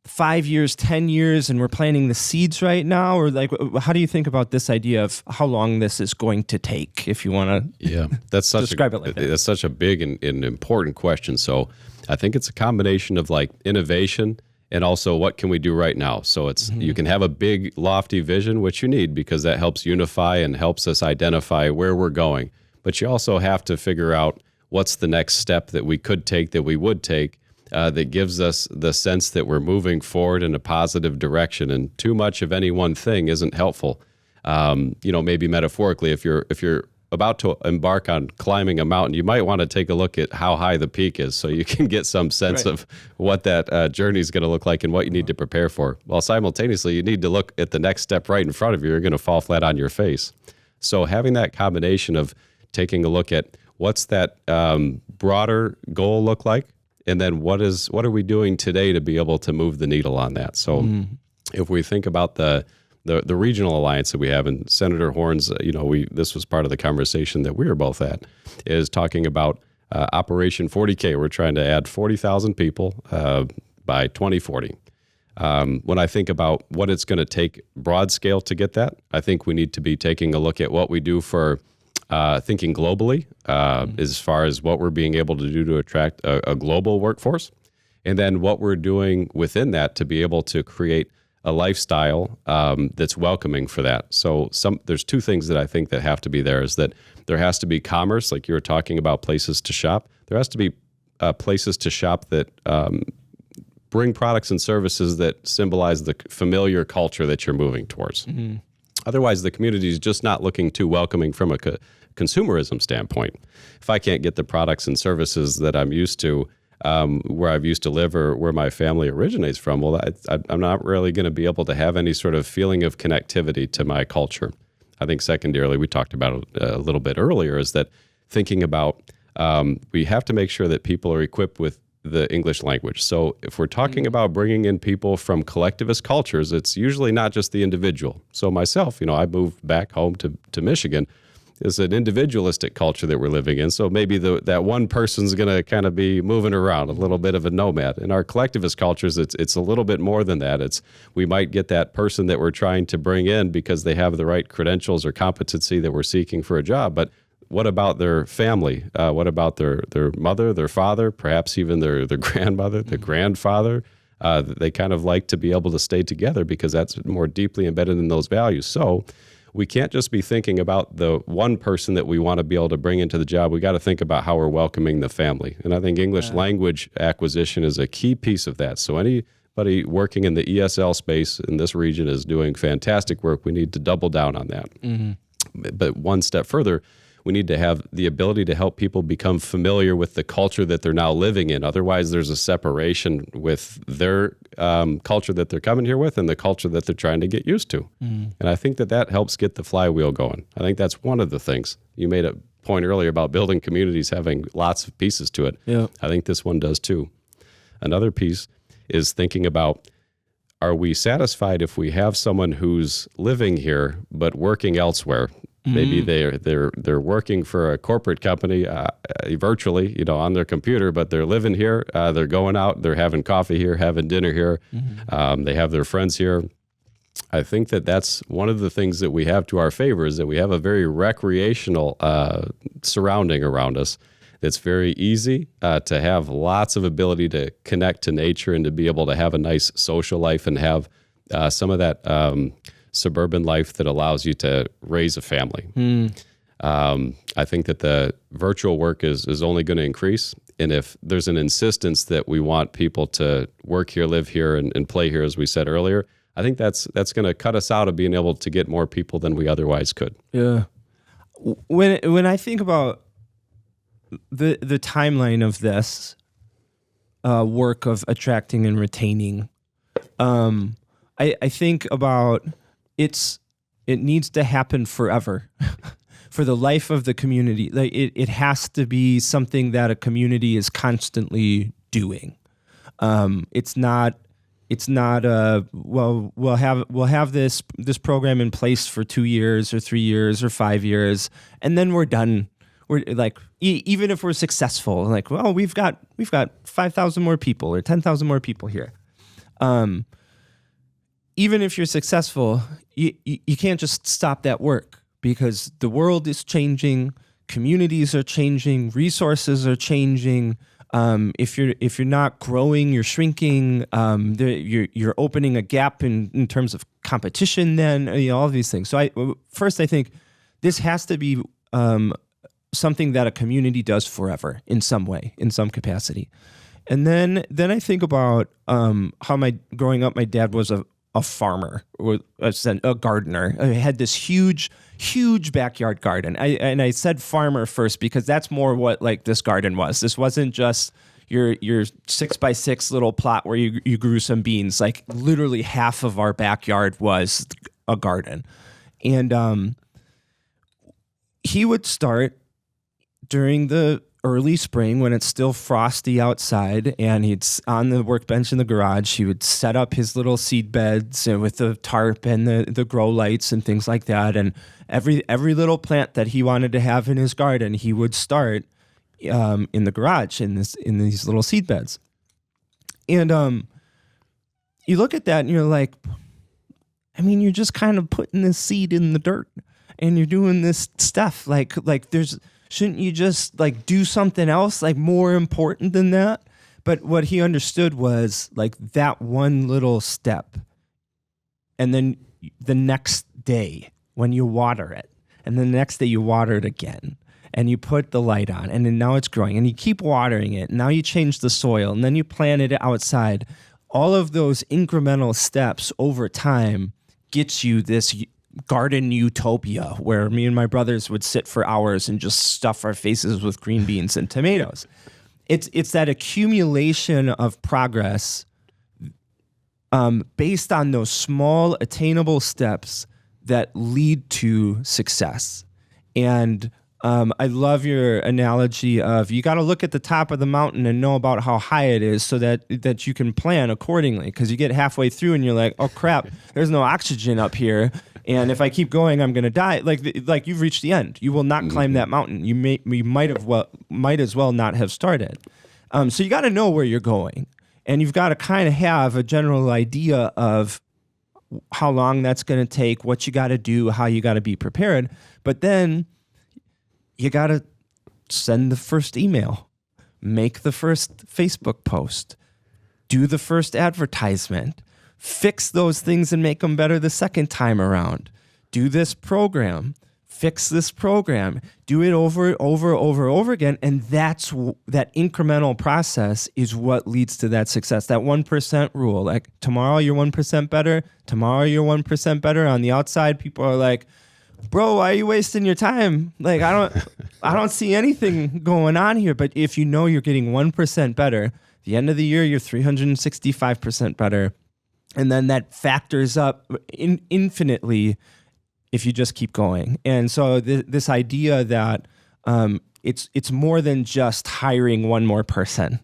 5 years, 10 years, and we're planting the seeds right now? Or like, how do you think about this idea of how long this is going to take, if you want to describe it like that? That's such a big and important question. So I think it's a combination of like innovation and also what can we do right now? So it's you can have a big, lofty vision, which you need because that helps unify and helps us identify where we're going. But you also have to figure out what's the next step that we could take, that we would take, that gives us the sense that we're moving forward in a positive direction. And too much of any one thing isn't helpful. Maybe metaphorically, if you're about to embark on climbing a mountain, you might want to take a look at how high the peak is so you can get some sense of what that journey is going to look like and what you need to prepare for. While simultaneously, you need to look at the next step right in front of you. You're going to fall flat on your face. So having that combination of taking a look at what's that broader goal look like, and then what are we doing today to be able to move the needle on that? So if we think about the regional alliance that we have, and Senator Horn's, this was part of the conversation that we were both at, is talking about Operation 40K. We're trying to add 40,000 people by 2040. When I think about what it's going to take broad scale to get that, I think we need to be taking a look at what we do for thinking globally as far as what we're being able to do to attract a global workforce, and then what we're doing within that to be able to create a lifestyle that's welcoming for that. So there's two things that I think that have to be there is that there has to be commerce, like you were talking about places to shop. There has to be places to shop that bring products and services that symbolize the familiar culture that you're moving towards. Mm-hmm. Otherwise, the community is just not looking too welcoming from a consumerism standpoint. If I can't get the products and services that I'm used to, where I've used to live or where my family originates from, well, I'm not really going to be able to have any sort of feeling of connectivity to my culture. I think secondarily, we talked about it a little bit earlier, is that thinking about we have to make sure that people are equipped with the English language. So if we're talking about bringing in people from collectivist cultures, it's usually not just the individual. So myself, I moved back home to Michigan. It's an individualistic culture that we're living in. So maybe that one person's going to kind of be moving around, a little bit of a nomad. In our collectivist cultures, it's a little bit more than that. We might get that person that we're trying to bring in because they have the right credentials or competency that we're seeking for a job. But what about their family? What about their mother, their father, perhaps even their grandmother, their grandfather? They kind of like to be able to stay together because that's more deeply embedded in those values. So we can't just be thinking about the one person that we want to be able to bring into the job. We got to think about how we're welcoming the family. And I think English language acquisition is a key piece of that. So anybody working in the ESL space in this region is doing fantastic work. We need to double down on that. Mm-hmm. But one step further, we need to have the ability to help people become familiar with the culture that they're now living in. Otherwise, there's a separation with their culture that they're coming here with and the culture that they're trying to get used to. Mm. And I think that helps get the flywheel going. I think that's one of the things. You made a point earlier about building communities having lots of pieces to it. Yeah. I think this one does too. Another piece is thinking about, are we satisfied if we have someone who's living here but working elsewhere? Maybe they're working for a corporate company virtually, on their computer, but they're living here. They're going out. They're having coffee here, having dinner here. Mm-hmm. They have their friends here. I think that's one of the things that we have to our favor is that we have a very recreational surrounding around us. It's very easy to have lots of ability to connect to nature and to be able to have a nice social life and have some of that suburban life that allows you to raise a family. I think that the virtual work is only going to increase. And if there's an insistence that we want people to work here, live here, and play here, as we said earlier, I think that's going to cut us out of being able to get more people than we otherwise could. Yeah. When I think about the timeline of this work of attracting and retaining, I think about it needs to happen forever. For the life of the community, like it has to be something that a community is constantly doing. It's not we'll have this program in place for 2 years or 3 years or 5 years, and then we're done. We're like, even if we're successful, like, well, we've got 5,000 more people or 10,000 more people here. Even if you're successful, you can't just stop that work, because the world is changing, communities are changing, resources are changing. If you're not growing, you're shrinking. You're opening a gap in terms of competition. Then all of these things. So I think this has to be something that a community does forever in some way, in some capacity. And then I think about how growing up, my dad was a farmer, or a gardener. I had this huge backyard garden. I said farmer first because that's more what like this garden was. This wasn't just your 6x6 little plot where you grew some beans. Like literally half of our backyard was a garden. And he would start during the early spring when it's still frosty outside, and he'd on the workbench in the garage, he would set up his little seed beds with the tarp and the grow lights and things like that. And every little plant that he wanted to have in his garden, he would start in the garage in these little seed beds. And you look at that and you're like, I mean, you're just kind of putting this seed in the dirt and you're doing this stuff like shouldn't you just like do something else like more important than that? But what he understood was like that one little step, and then the next day when you water it, and the next day you water it again, and you put the light on, and then now it's growing, and you keep watering it, and now you change the soil, and then you plant it outside. All of those incremental steps over time gets you this garden utopia where me and my brothers would sit for hours and just stuff our faces with green beans and tomatoes. It's that accumulation of progress based on those small attainable steps that lead to success. And I love your analogy of you got to look at the top of the mountain and know about how high it is so that you can plan accordingly, because you get halfway through and you're like, oh crap, there's no oxygen up here. And if I keep going, I'm going to die. Like you've reached the end. You will not climb that mountain. You might as well not have started. So you got to know where you're going, and you've got to kind of have a general idea of how long that's going to take, what you got to do, how you got to be prepared. But then you got to send the first email, make the first Facebook post, do the first advertisement, fix those things and make them better the second time around. Do this program, fix this program, do it over again. And that incremental process is what leads to that success. That 1% rule, like tomorrow you're 1% better. Tomorrow you're 1% better. On the outside, people are like, bro, why are you wasting your time? Like, I don't see anything going on here. But if you know you're getting 1% better, at the end of the year, you're 365% better. And then that factors up infinitely if you just keep going. And so this idea that it's more than just hiring one more person,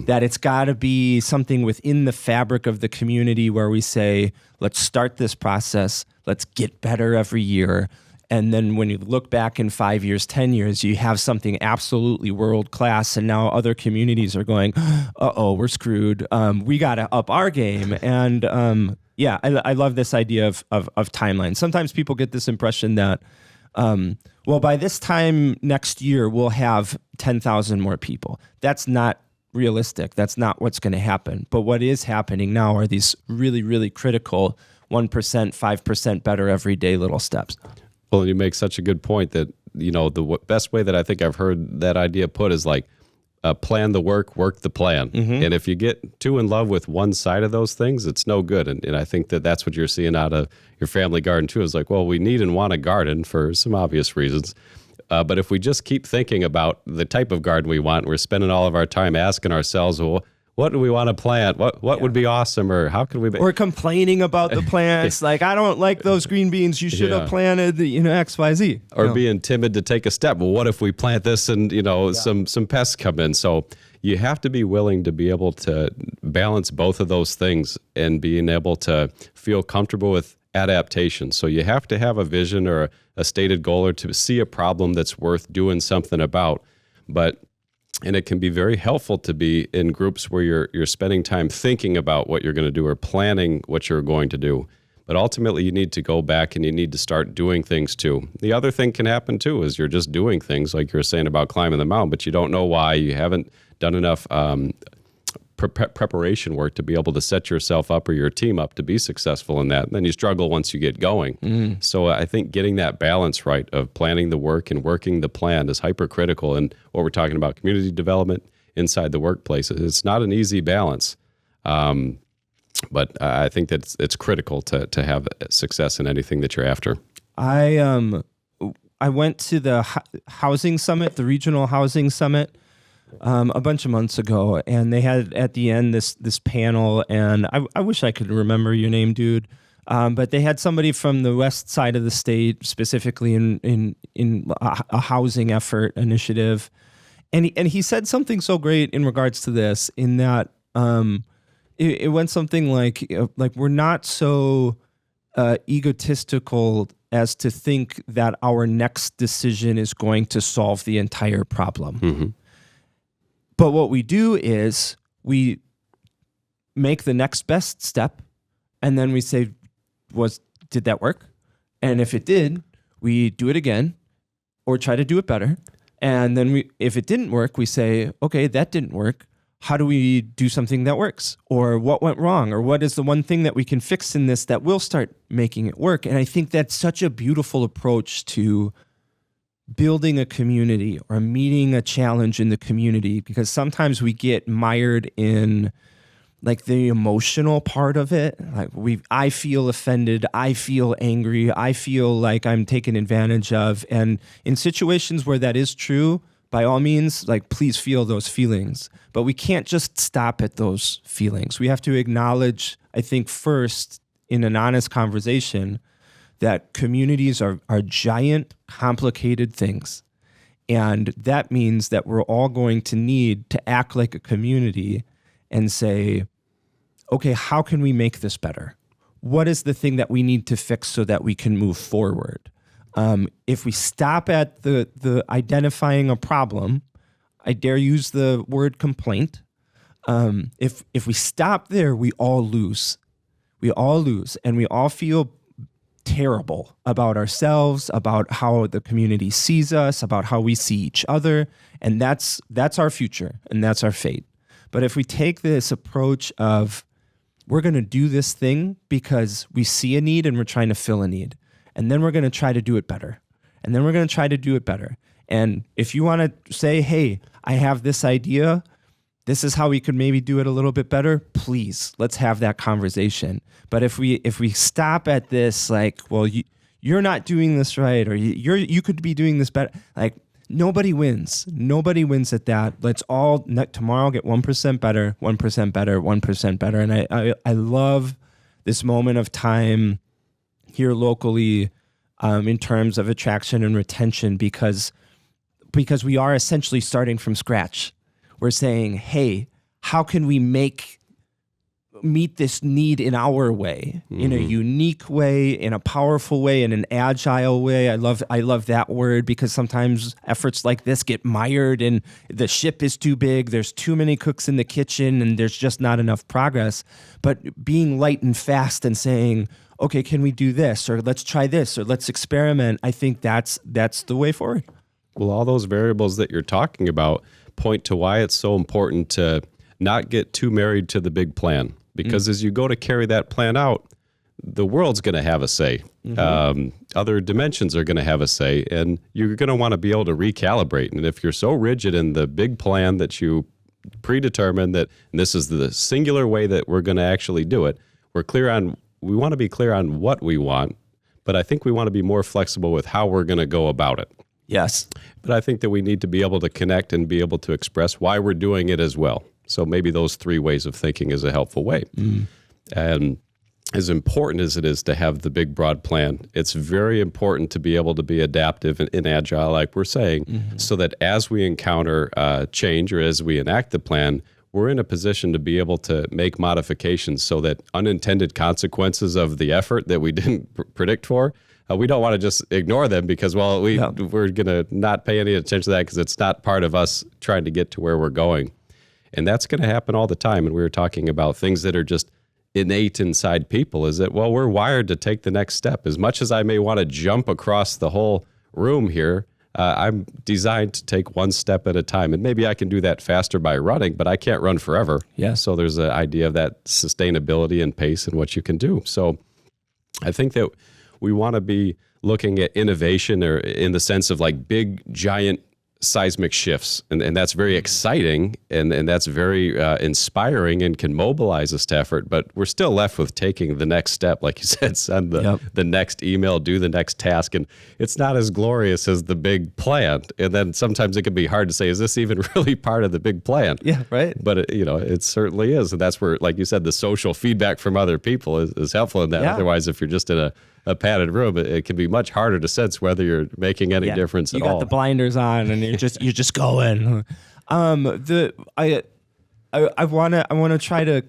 that it's got to be something within the fabric of the community where we say, let's start this process, let's get better every year. And then when you look back in 5 years, 10 years, you have something absolutely world-class. And now other communities are going, uh-oh, we're screwed. We got to up our game. And I love this idea of timeline. Sometimes people get this impression that, by this time next year, we'll have 10,000 more people. That's not realistic. That's not what's going to happen. But what is happening now are these really, really critical 1%, 5% better everyday little steps. Well, you make such a good point that, the best way that I think I've heard that idea put is like, plan the work the plan. And if you get too in love with one side of those things, it's no good. And I think that that's what you're seeing out of your family garden too, is like, well, we need and want a garden for some obvious reasons. But if we just keep thinking about the type of garden we want, we're spending all of our time asking ourselves, well, what do we want to plant? What would be awesome? Or how can we... Or complaining about the plants. Like, I don't like those green beans. You should have planted, X, Y, Z. Or being timid to take a step. Well, what if we plant this and, some pests come in? So you have to be willing to be able to balance both of those things and being able to feel comfortable with adaptation. So you have to have a vision or a stated goal or to see a problem that's worth doing something about. And it can be very helpful to be in groups where you're spending time thinking about what you're going to do or planning what you're going to do. But ultimately, you need to go back and you need to start doing things too. The other thing can happen too is you're just doing things like you were saying about climbing the mountain, but you don't know why. You haven't done enough preparation work to be able to set yourself up or your team up to be successful in that. And then you struggle once you get going. So I think getting that balance right of planning the work and working the plan is hypercritical. And what we're talking about, community development inside the workplace, it's not an easy balance. But I think that it's critical to have success in anything that you're after. I went to the housing summit, the regional housing summit, a bunch of months ago, and they had at the end this panel, and I wish I could remember your name, dude. But they had somebody from the west side of the state, specifically in a housing effort initiative, and he said something so great in regards to this, in that it went something like we're not so egotistical as to think that our next decision is going to solve the entire problem. But what we do is we make the next best step, and then we say, did that work? And if it did, we do it again or try to do it better. And then if it didn't work, we say, okay, that didn't work. How do we do something that works? Or what went wrong? Or what is the one thing that we can fix in this that will start making it work? And I think that's such a beautiful approach to building a community or meeting a challenge in the community, because sometimes we get mired in like the emotional part of it. Like I feel offended, I feel angry, I feel like I'm taken advantage of. And in situations where that is true, by all means, like, please feel those feelings. But we can't just stop at those feelings. We have to acknowledge, I think, first in an honest conversation, that communities are giant, complicated things. And that means that we're all going to need to act like a community and say, okay, how can we make this better? What is the thing that we need to fix so that we can move forward? If we stop at the identifying a problem, I dare use the word complaint. If we stop there, we all lose. We all lose, and we all feel terrible about ourselves, about how the community sees us, about how we see each other, and that's our future and that's our fate. But if we take this approach of we're going to do this thing because we see a need and we're trying to fill a need, and then we're going to try to do it better, and then we're going to try to do it better. And if you want to say, hey, I have this idea, this is how we could maybe do it a little bit better, please, let's have that conversation. But if we stop at this, like, well, you're not doing this right, or you could be doing this better, like, nobody wins. Nobody wins at that. Let's all tomorrow get 1% better, 1% better, 1% better. And I love this moment of time here locally in terms of attraction and retention, because we are essentially starting from scratch. We're saying, hey, how can we meet this need in our way, in a unique way, in a powerful way, in an agile way? I love that word, because sometimes efforts like this get mired and the ship is too big, there's too many cooks in the kitchen, and there's just not enough progress. But being light and fast and saying, okay, can we do this? Or let's try this, or let's experiment. I think that's the way forward. Well, all those variables that you're talking about point to why it's so important to not get too married to the big plan. Because as you go to carry that plan out, the world's going to have a say. Other dimensions are going to have a say, and you're going to want to be able to recalibrate. And if you're so rigid in the big plan that you predetermine that this is the singular way that we're going to actually do it, we want to be clear on what we want, but I think we want to be more flexible with how we're going to go about it. Yes. But I think that we need to be able to connect and be able to express why we're doing it as well. So maybe those three ways of thinking is a helpful way. And as important as it is to have the big, broad plan, it's very important to be able to be adaptive and agile, like we're saying, so that as we encounter change or as we enact the plan, we're in a position to be able to make modifications so that unintended consequences of the effort that we didn't predict for, we don't want to just ignore them because, we're going to not pay any attention to that because it's not part of us trying to get to where we're going. And that's going to happen all the time. And we were talking about things that are just innate inside people, is that, we're wired to take the next step. As much as I may want to jump across the whole room here, I'm designed to take one step at a time. And maybe I can do that faster by running, but I can't run forever. Yeah. So there's an idea of that sustainability and pace and what you can do. So I think that we want to be looking at innovation, or in the sense of like big, giant seismic shifts. And that's very exciting, and that's very inspiring and can mobilize us to effort. But we're still left with taking the next step. Like you said, send the next email, do the next task. And it's not as glorious as the big plan. And then sometimes it can be hard to say, is this even really part of the big plan? Yeah, right. But it certainly is. And that's where, like you said, the social feedback from other people is helpful in that. Yeah. Otherwise, if you're just in a padded room, it can be much harder to sense whether you're making any difference at all. You got the blinders on, and you're just going. I want to try to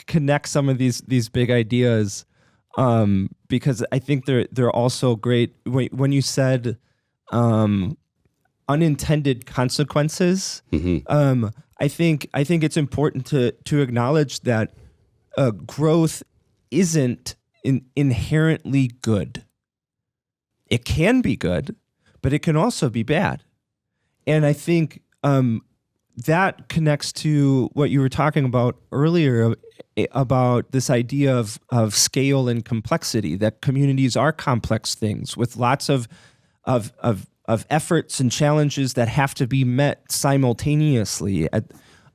connect some of these big ideas, because I think they're also great. When you said unintended consequences, I think it's important to acknowledge that growth isn't inherently good. It can be good, but it can also be bad. And I think that connects to what you were talking about earlier about this idea of scale and complexity, that communities are complex things with lots of efforts and challenges that have to be met simultaneously.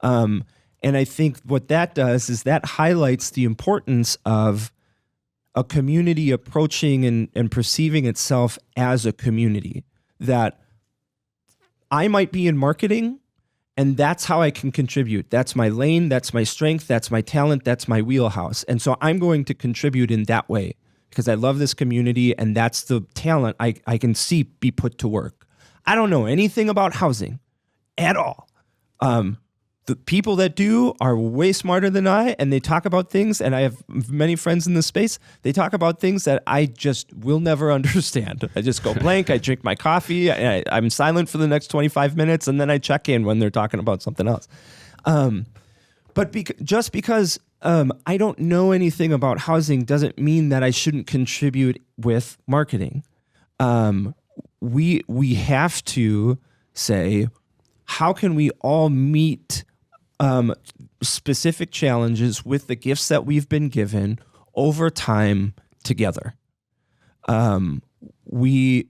And I think what that does is that highlights the importance of a community approaching and perceiving itself as a community. That I might be in marketing, and that's how I can contribute. That's my lane, that's my strength, that's my talent, that's my wheelhouse. And so I'm going to contribute in that way because I love this community, and that's the talent I can see be put to work. I don't know anything about housing at all. The people that do are way smarter than I, and they talk about things, and I have many friends in this space, they talk about things that I just will never understand. I just go blank, I drink my coffee, I'm silent for the next 25 minutes, and then I check in when they're talking about something else. But just because I don't know anything about housing doesn't mean that I shouldn't contribute with marketing. We have to say, how can we all meet specific challenges with the gifts that we've been given over time together? We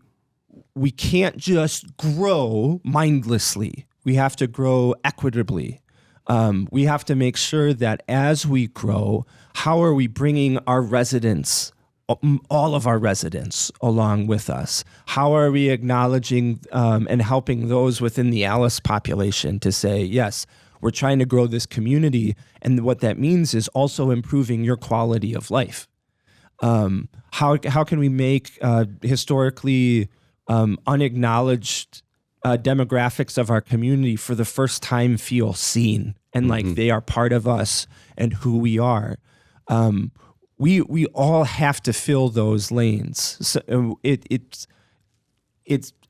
can't just grow mindlessly. We have to grow equitably. We have to make sure that as we grow, how are we bringing our residents, all of our residents, along with us? How are we acknowledging and helping those within the Alice population to say, yes, we're trying to grow this community, and what that means is also improving your quality of life. How can we make historically unacknowledged demographics of our community for the first time feel seen and like they are part of us and who we are? We all have to fill those lanes. So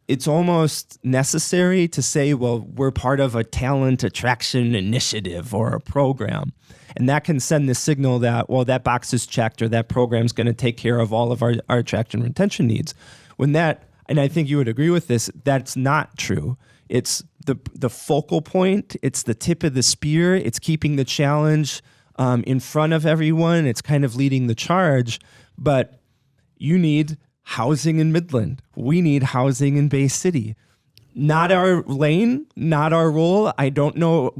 it's almost necessary to say, well, we're part of a talent attraction initiative or a program. And that can send the signal that, well, that box is checked or that program's going to take care of all of our attraction and retention needs. When that, and I think you would agree with this, that's not true. It's the focal point. It's the tip of the spear. It's keeping the challenge in front of everyone. It's kind of leading the charge, but you need housing in Midland. We need housing in Bay City. Not our lane, not our role. I don't know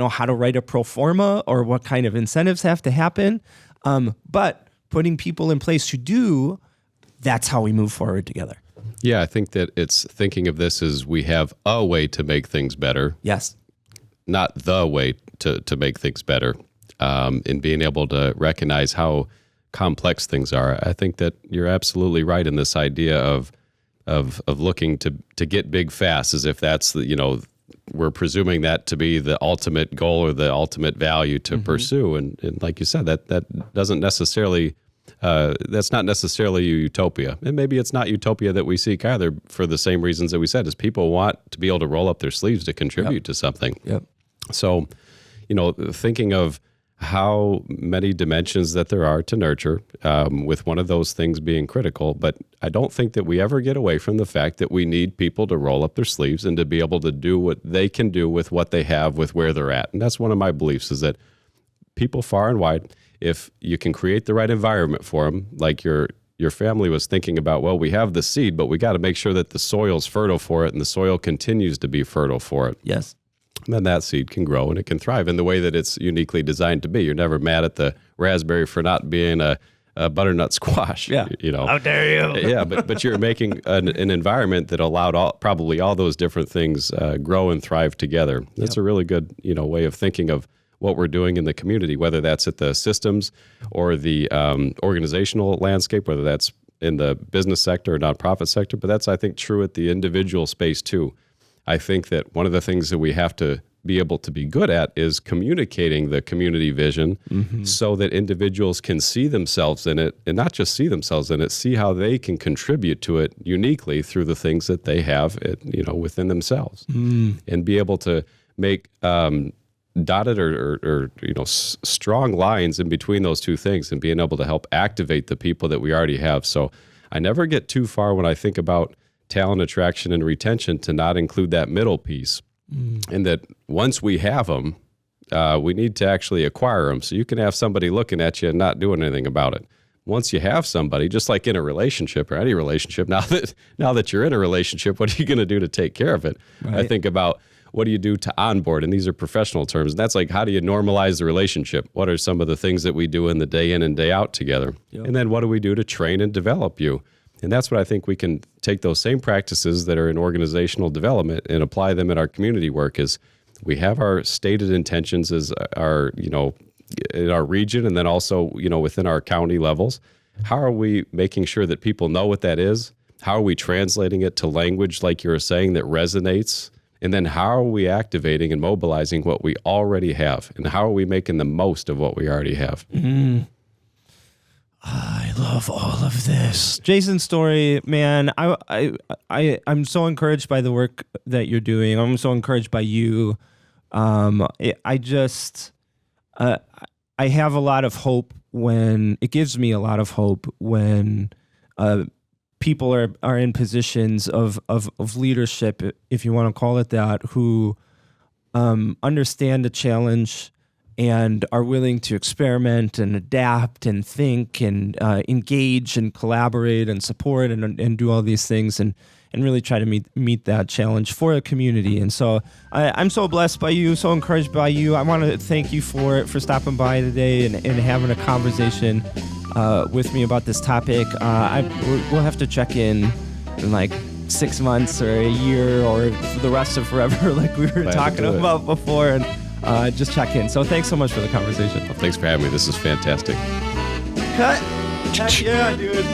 how to write a pro forma or what kind of incentives have to happen. But putting people in place who do, that's how we move forward together. Yeah, I think that it's thinking of this as we have a way to make things better. Yes. Not the way to make things better, and being able to recognize how complex things are. I think that you're absolutely right in this idea of looking to get big fast, as if that's we're presuming that to be the ultimate goal or the ultimate value to pursue. And like you said, that doesn't necessarily that's not necessarily a utopia. And maybe it's not utopia that we seek either, for the same reasons that we said, is people want to be able to roll up their sleeves to contribute to something. Yep. So, thinking of how many dimensions that there are to nurture, with one of those things being critical. But I don't think that we ever get away from the fact that we need people to roll up their sleeves and to be able to do what they can do with what they have, with where they're at. And that's one of my beliefs, is that people far and wide, if you can create the right environment for them, like your family was thinking about, well, we have the seed, but we got to make sure that the soil's fertile for it and the soil continues to be fertile for it. Yes. And then that seed can grow and it can thrive in the way that it's uniquely designed to be. You're never mad at the raspberry for not being a butternut squash. Yeah. How dare you? Yeah, but you're making an environment that allowed probably all those different things grow and thrive together. That's a really good way of thinking of what we're doing in the community, whether that's at the systems or the organizational landscape, whether that's in the business sector or nonprofit sector. But that's, I think, true at the individual space too. I think that one of the things that we have to be able to be good at is communicating the community vision, so that individuals can see themselves in it, and not just see themselves in it, see how they can contribute to it uniquely through the things that they have within themselves, and be able to make dotted or strong lines in between those two things, and being able to help activate the people that we already have. So I never get too far when I think about talent attraction and retention to not include that middle piece. And that once we have them, we need to actually acquire them. So you can have somebody looking at you and not doing anything about it. Once you have somebody, just like in a relationship or any relationship, now that you're in a relationship, what are you going to do to take care of it? Right. I think about, what do you do to onboard? And these are professional terms. And that's like, how do you normalize the relationship? What are some of the things that we do in the day in and day out together? Yep. And then what do we do to train and develop you? And that's what I think we can take those same practices that are in organizational development and apply them in our community work. Is we have our stated intentions as our, in our region, and then also, within our county levels. How are we making sure that people know what that is? How are we translating it to language, like you were saying, that resonates? And then how are we activating and mobilizing what we already have? And how are we making the most of what we already have? I love all of this. Jason Story, man, I'm so encouraged by the work that you're doing. I'm so encouraged by you. I have a lot of hope it gives me a lot of hope when people are in positions of leadership, if you want to call it that, who understand the challenge and are willing to experiment and adapt and think and engage and collaborate and support and do all these things and really try to meet that challenge for a community. And so I'm so blessed by you, so encouraged by you. I want to thank you for stopping by today and having a conversation with me about this topic. We'll have to check in like 6 months or a year or the rest of forever, like we were talking about before, and just check in. So thanks so much for the conversation. Well, thanks for having me. This is fantastic. Cut. Heck yeah, dude.